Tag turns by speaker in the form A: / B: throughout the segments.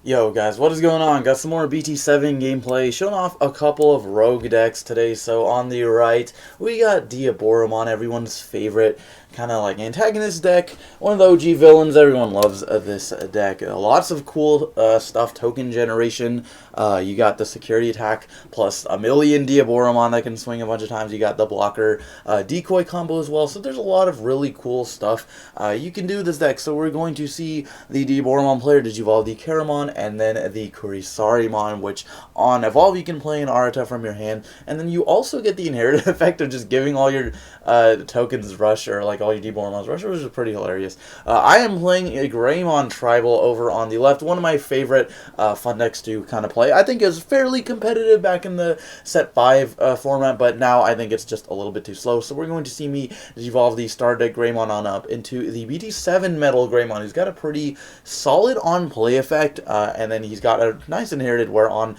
A: Yo guys, what is going on? Got some more BT7 gameplay, showing off a couple of rogue decks today. So on the right, we got Diaboromon, everyone's favorite kind of like antagonist deck. One of the OG villains, everyone loves this deck. Lots of cool stuff, token generation. You got the security attack plus a million Diaboromon that can swing a bunch of times. You got the blocker decoy combo as well. So there's a lot of really cool stuff you can do with this deck. So we're going to see the Diaboromon player Digivolve the Caramon, and then the Kurisarimon, which on Evolve you can play an Arata from your hand, and then you also get the inherited effect of just giving all your tokens Rush, or like all your Diaboromons Rush, which is pretty hilarious. I am playing a Greymon Tribal over on the left, one of my favorite fun decks to kind of play. I think it was fairly competitive back in the set 5 format, but now I think it's just a little bit too slow, so we're going to see me evolve the Star Deck Greymon on up into the BT7 Metal Greymon, who's got a pretty solid on-play effect, and then he's got a nice inherited where on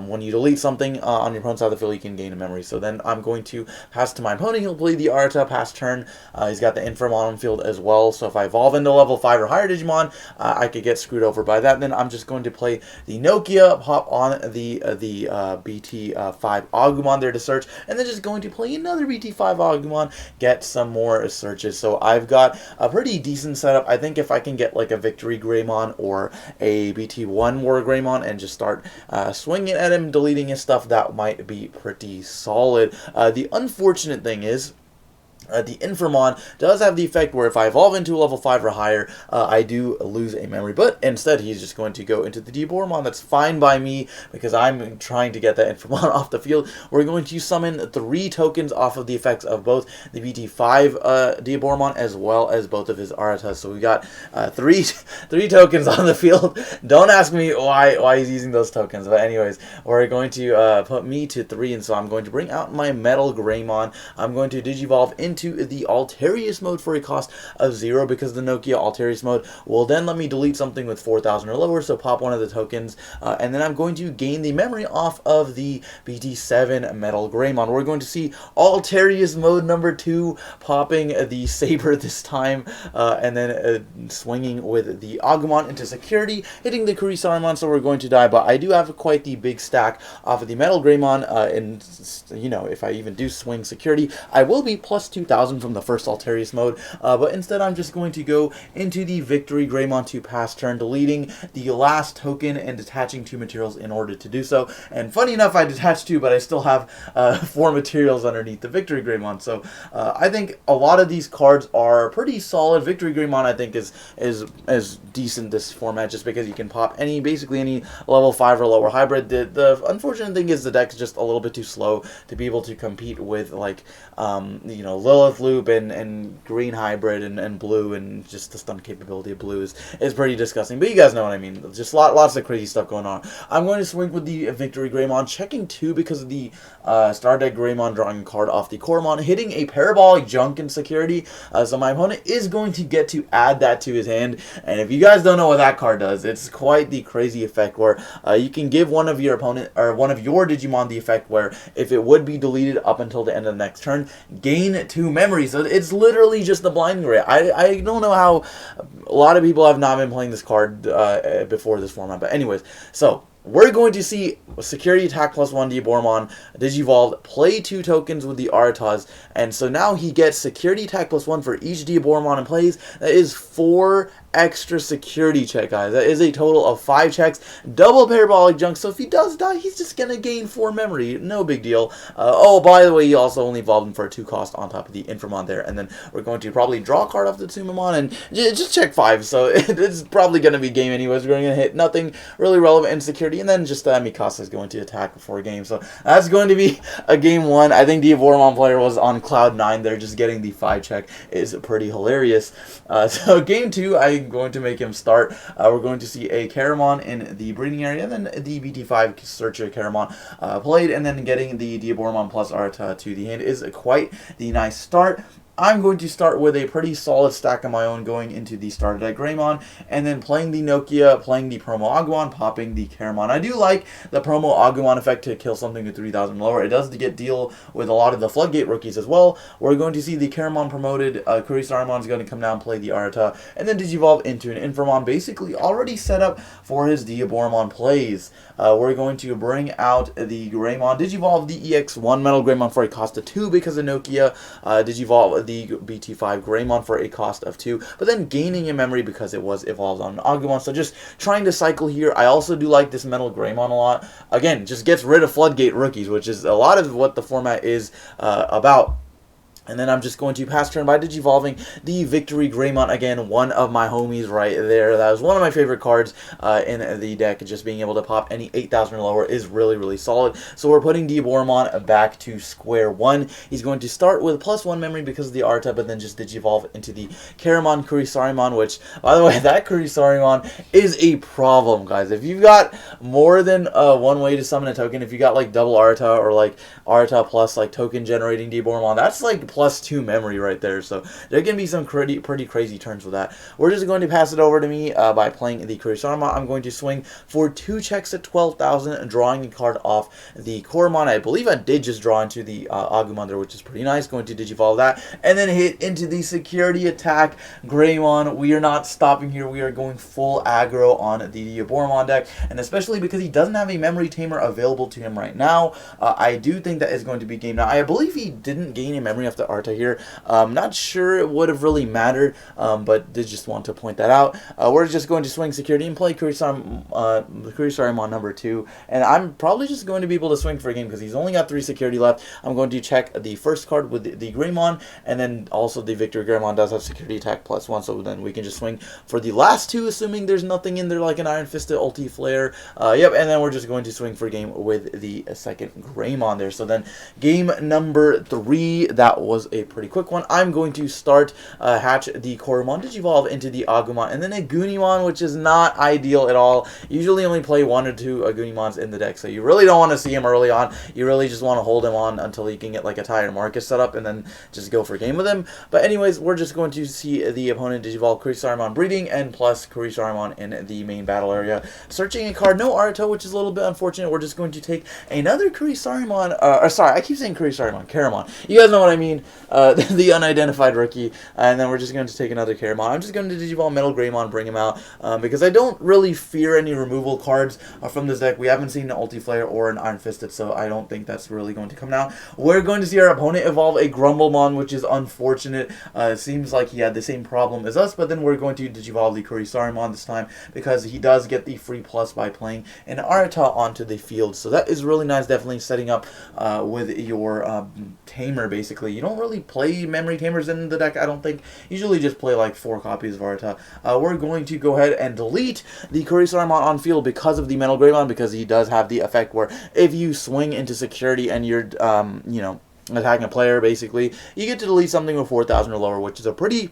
A: when you delete something on your opponent's side of the field, you can gain a memory. So then I'm going to pass to my opponent. He'll play the Arata, pass turn. He's got the Inframon on field as well, so if I evolve into level 5 or higher Digimon, I could get screwed over by that. Then I'm just going to play the Nokia, hop on the BT5 Agumon there to search, and then just going to play another BT5 Agumon, get some more searches. So I've got a pretty decent setup. I think if I can get like a Victory Greymon or a BT1 War Greymon and just start swinging at him, deleting his stuff, that might be pretty solid. The unfortunate thing is, the Inframon does have the effect where if I evolve into a level 5 or higher, I do lose a memory, but instead he's just going to go into the Diaboromon. That's fine by me, because I'm trying to get that Inframon off the field. We're going to summon 3 tokens off of the effects of both the BT5 Diaboromon as well as both of his Aratas. So we got three tokens on the field. Don't ask me why he's using those tokens, but anyways, we're going to put me to 3, and so I'm going to bring out my Metal Greymon. I'm going to Digivolve into the Altarius mode for a cost of 0, because the Nokia Altarius mode will then let me delete something with 4,000 or lower, so pop one of the tokens, and then I'm going to gain the memory off of the BT7 Metal Greymon. We're going to see Altarius mode number 2, popping the Saber this time, and then swinging with the Agumon into security, hitting the Kurisarimon, so we're going to die, but I do have quite the big stack off of the Metal Greymon, and you know, if I even do swing security, I will be plus 2,000 from the first Altarius mode, but instead I'm just going to go into the Victory Greymon to pass turn, deleting the last token and detaching 2 materials in order to do so. And funny enough, I detached 2, but I still have 4 materials underneath the Victory Greymon. So I think a lot of these cards are pretty solid. Victory Greymon I think is decent this format, just because you can pop basically any level 5 or lower hybrid. The unfortunate thing is the deck's just a little bit too slow to be able to compete with, like, you know, Lilith Loop and green hybrid and blue, and just the stun capability of blue is pretty disgusting. But you guys know what I mean. Just lots of crazy stuff going on. I'm going to swing with the Victory Greymon, checking 2 because of the Star Deck Greymon drawing a card off the Coromon, hitting a Parabolic Junk in security. So my opponent is going to get to add that to his hand. And if you guys don't know what that card does, it's quite the crazy effect where you can give one of your opponent or one of your Digimon the effect where if it would be deleted up until the end of the next turn, gain 2 memories. So it's literally just the Blinding Ray. I don't know how a lot of people have not been playing this card before this format, but anyways, so we're going to see Security Attack plus 1 Diaboromon, Digivolve, play 2 tokens with the Aratas, and so now he gets Security Attack plus 1 for each Diaboromon in plays. That is 4 extra security check, guys. That is a total of 5 checks, double Parabolic Junk, so if he does die, he's just gonna gain 4 memory, no big deal. Oh, by the way, he also only evolved him for a 2 cost on top of the Inframon there, and then we're going to probably draw a card off the Tsumamon, and just check 5, so it's probably gonna be game anyways. We're gonna hit nothing really relevant in security, and then just Mikasa is going to attack before a game, so that's going to be a game 1. I think the Diaboromon player was on cloud 9 there, just getting the 5 check is pretty hilarious. So game 2, I'm going to make him start. We're going to see a Caramon in the breeding area, and then the BT5 Searcher Caramon played, and then getting the Diaboromon plus Arata to the hand is quite the nice start. I'm going to start with a pretty solid stack of my own going into the starter deck Greymon, and then playing the Nokia, playing the promo Agumon, popping the Caramon. I do like the promo Agumon effect to kill something to 3,000 lower. It does get deal with a lot of the Floodgate rookies as well. We're going to see the Caramon promoted, Kurisarimon is going to come down, play the Arata, and then Digivolve into an Infamon, basically already set up for his Diaboromon plays. We're going to bring out the Greymon, Digivolve the EX1 Metal Greymon for a cost of 2 because of Nokia, Digivolve the BT5 Greymon for a cost of 2, but then gaining in memory because it was evolved on Agumon. So just trying to cycle here. I also do like this Metal Greymon a lot. Again, just gets rid of Floodgate rookies, which is a lot of what the format is about. And then I'm just going to pass turn by Digivolving the Victory Greymon. Again, one of my homies right there. That was one of my favorite cards in the deck. Just being able to pop any 8,000 or lower is really, really solid. So we're putting Diaboromon back to square one. He's going to start with +1 memory because of the Arta, but then just Digivolve into the Caramon Kurisarimon, which, by the way, that Kurisarimon is a problem, guys. If you've got more than one way to summon a token, if you got like double Arta or like Arta plus like token generating Diaboromon, that's like +2 memory right there. So there can be some pretty crazy turns with that. We're just going to pass it over to me by playing the Kurisarimon. I'm going to swing for 2 checks at 12,000, drawing a card off the Koromon. I believe I did just draw into the Agumon there, which is pretty nice. Going to Digivolve that, and then hit into the security attack Greymon. We are not stopping here. We are going full aggro on the Diaboromon deck, and especially because he doesn't have a memory tamer available to him right now, I do think that is going to be game. Now, I believe he didn't gain a memory after Arta here. Not sure it would have really mattered, but did just want to point that out. We're just going to swing security and play Kurisarimon number 2, and I'm probably just going to be able to swing for a game because he's only got 3 security left. I'm going to check the first card with the Greymon, and then also the Victory Greymon does have security attack +1, so then we can just swing for the last 2, assuming there's nothing in there like an Iron Fisted Ulti Flare. Yep, and then we're just going to swing for a game with the second Greymon there. So then game number 3, that was a pretty quick one. I'm going to start hatch the Koromon, Digivolve into the Agumon, and then a Goonimon, which is not ideal at all. Usually only play 1 or 2 Goonimons in the deck, so you really don't want to see him early on. You really just want to hold him on until you can get like a Tire Marcus set up and then just go for a game with him. But anyways, we're just going to see the opponent Digivolve Kurisarimon breeding and plus Kurisarimon in the main battle area. Searching a card, no Arto, which is a little bit unfortunate. We're just going to take another Kurisarimon, sorry, I keep saying Kurisarimon, Caramon. You guys know what I mean. The unidentified rookie, and then we're just going to take another Caramon. I'm just going to Digivolve Metal Greymon, bring him out, because I don't really fear any removal cards from this deck. We haven't seen an Ulti Flare or an Iron Fisted, so I don't think that's really going to come down. We're going to see our opponent evolve a Grumblemon, which is unfortunate. It seems like he had the same problem as us, but then we're going to Digivolve the Kurisarimon this time because he does get the free plus by playing an Arata onto the field. So that is really nice, definitely setting up with your tamer, basically. You don't really play memory tamers in the deck, I don't think. Usually just play like 4 copies of Arata. We're going to go ahead and delete the Kurisarimon on field because of the Metal Greymon, because he does have the effect where if you swing into security and you're, you know, attacking a player, basically, you get to delete something with 4,000 or lower, which is a pretty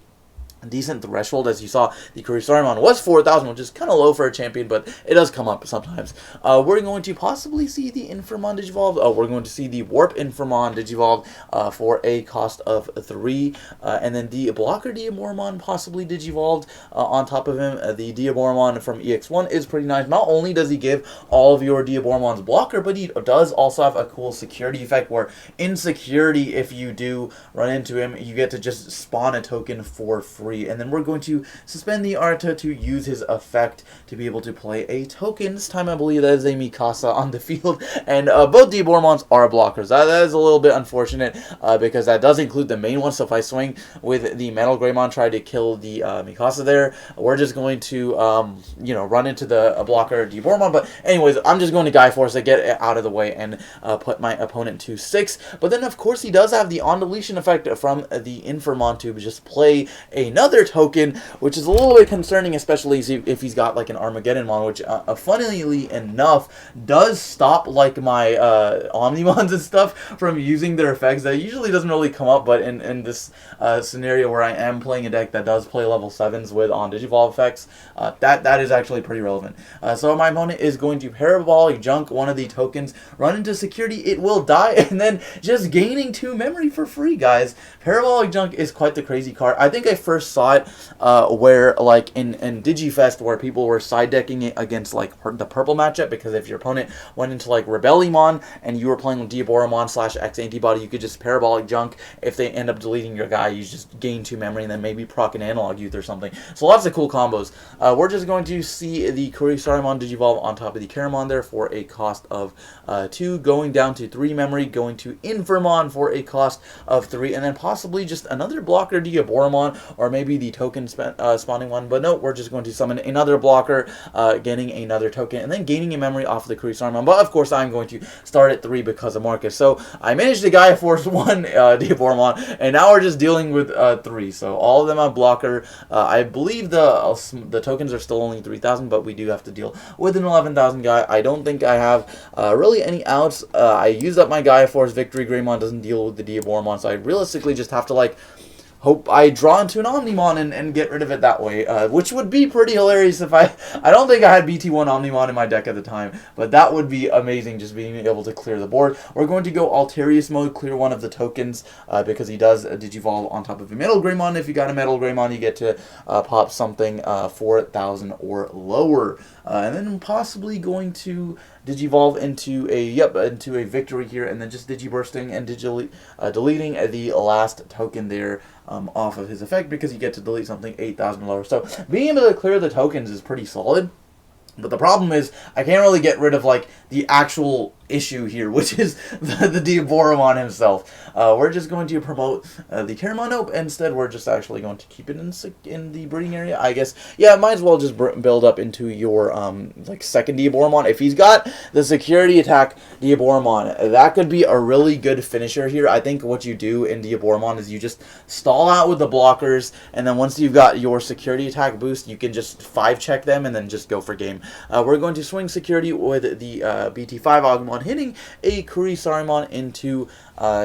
A: decent threshold. As you saw, the Kurisarimon was 4,000, which is kind of low for a champion, but it does come up sometimes. We're going to possibly see the Infamon Digivolve. We're going to see the Warp Infamon Digivolve for a cost of 3, and then the Blocker Diaboromon possibly Digivolved on top of him. The Diaboromon from EX1 is pretty nice. Not only does he give all of your Diaboromon's blocker, but he does also have a cool security effect where in security, if you do run into him, you get to just spawn a token for free. And then we're going to suspend the Arta to use his effect to be able to play a token. This time I believe that is a Mikasa on the field, and both Diaboromons are blockers. That is a little bit unfortunate because that does include the main one. So if I swing with the Metal Greymon, try to kill the Mikasa there, we're just going to you know, run into the blocker Diaboromon. But anyways, I'm just going to Guy Force to get it out of the way and put my opponent to 6. But then of course he does have the on deletion effect from the Infamon to just play another another token, which is a little bit concerning, especially if he's got like an Armageddonmon, which funnily enough does stop like my Omnimons and stuff from using their effects. That usually doesn't really come up, but in this scenario where I am playing a deck that does play level 7s with on Digivolve effects, that is actually pretty relevant. So my opponent is going to Parabolic Junk one of the tokens, run into security, it will die, and then just gaining 2 memory for free, guys. Parabolic Junk is quite the crazy card. I think I first saw it where, like, in Digifest, where people were side decking it against, like, the purple matchup, because if your opponent went into, like, Rebellion and you were playing with Diaboromon / X Antibody, you could just Parabolic Junk. If they end up deleting your guy, you just gain 2 memory and then maybe proc an Analog Youth or something. So lots of cool combos. We're just going to see the Kurisarimon Digivolve on top of the Caramon there for a cost of 2, going down to 3 memory, going to Infirmon for a cost of 3, and then possibly just another blocker Diaboromon, or maybe the token spawning one. But no, we're just going to summon another blocker, getting another token, and then gaining a memory off of the Kurisarimon. But of course, I'm going to start at 3 because of Marcus. So I managed to Gaia Force 1 Diaboromon, and now we're just dealing with 3. So all of them are blocker. I believe the tokens are still only 3,000, but we do have to deal with an 11,000 guy. I don't think I have really any outs. I used up my Gaia Force Victory. Greymon doesn't deal with the Diaboromon, so I realistically just have to, like, hope I draw into an Omnimon and get rid of it that way, which would be pretty hilarious if I don't think I had BT1 Omnimon in my deck at the time, but that would be amazing, just being able to clear the board. We're going to go Alterius mode, clear one of the tokens, because he does Digivolve on top of a Metal Greymon. If you got a Metal Greymon, you get to pop something 4,000 or lower. And then possibly going to Digivolve into a Victory here, and then just Digibursting and deleting the last token there off of his effect, because you get to delete something 8,000 lower. So being able to clear the tokens is pretty solid. But the problem is, I can't really get rid of, like, the actual issue here, which is the Diaboromon himself. We're just going to promote the Caramon. Nope, instead we're just actually going to keep it in the breeding area, I guess. Yeah, might as well just build up into your like second Diaboromon. If he's got the security attack Diaboromon, that could be a really good finisher here. I think what you do in Diaboromon is you just stall out with the blockers, and then once you've got your security attack boost, you can just 5-check them and then just go for game. We're going to swing security with the BT5 Agumon, hitting a Kurisarimon into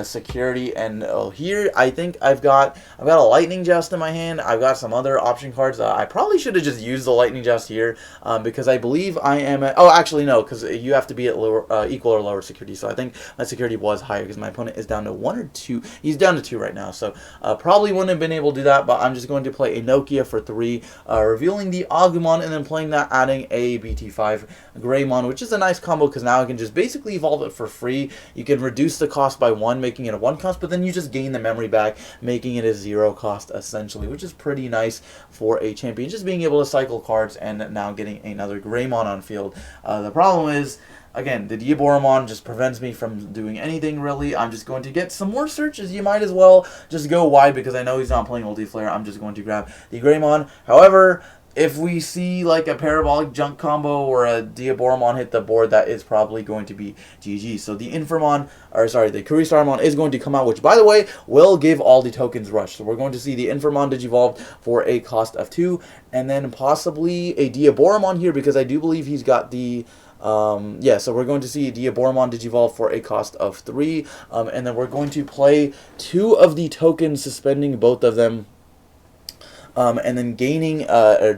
A: security, and here I think I've got a Lightning Joust in my hand. I've got some other option cards. I probably should have just used the Lightning Joust here because I believe I am at, oh, actually no, because you have to be at lower, equal or lower security. So I think my security was higher because my opponent is down to 1 or 2. He's down to 2 right now, so probably wouldn't have been able to do that. But I'm just going to play a Nokia for 3, revealing the Agumon, and then playing that, adding a BT5 Greymon, which is a nice combo because now I can just basically evolve it for free. You can reduce the cost by 1, making it a 1 cost, but then you just gain the memory back, making it a 0 cost essentially, which is pretty nice for a champion, just being able to cycle cards and now getting another Greymon on field. The problem is, again, the Diaboromon just prevents me from doing anything really. I'm just going to get some more searches. You might as well just go wide because I know he's not playing Multi-Flare. I'm just going to grab the Greymon. However, if we see like a Parabolic Junk combo or a Diaboromon hit the board, that is probably going to be GG. So the Infirmon, or sorry, the Kurisarimon is going to come out, which by the way will give all the tokens rush. So we're going to see the Infirmon Digivolve for a cost of 2, and then possibly a Diaboromon here because I do believe he's got the yeah, so we're going to see Diaboromon Digivolve for a cost of 3, and then we're going to play 2 of the tokens, suspending both of them. And then gaining,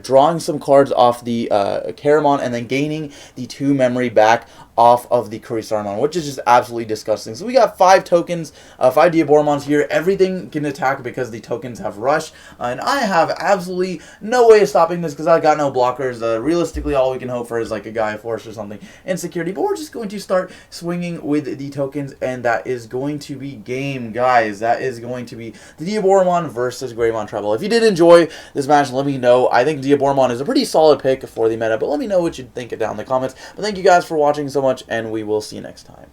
A: drawing some cards off the Caramon, and then gaining the 2 memory back off of the Kurisarimon, which is just absolutely disgusting. So we got 5 tokens, 5 Diaboromons here. Everything can attack because the tokens have rush, and I have absolutely no way of stopping this because I got no blockers. Realistically, all we can hope for is like a Gaia Force or something in security, but we're just going to start swinging with the tokens, and that is going to be game, guys. That is going to be the Diaboromon versus Greymon Treble. If you did enjoy this match, let me know. I think Diaboromon is a pretty solid pick for the meta, but let me know what you think down in the comments. But thank you guys for watching so much, and we will see you next time.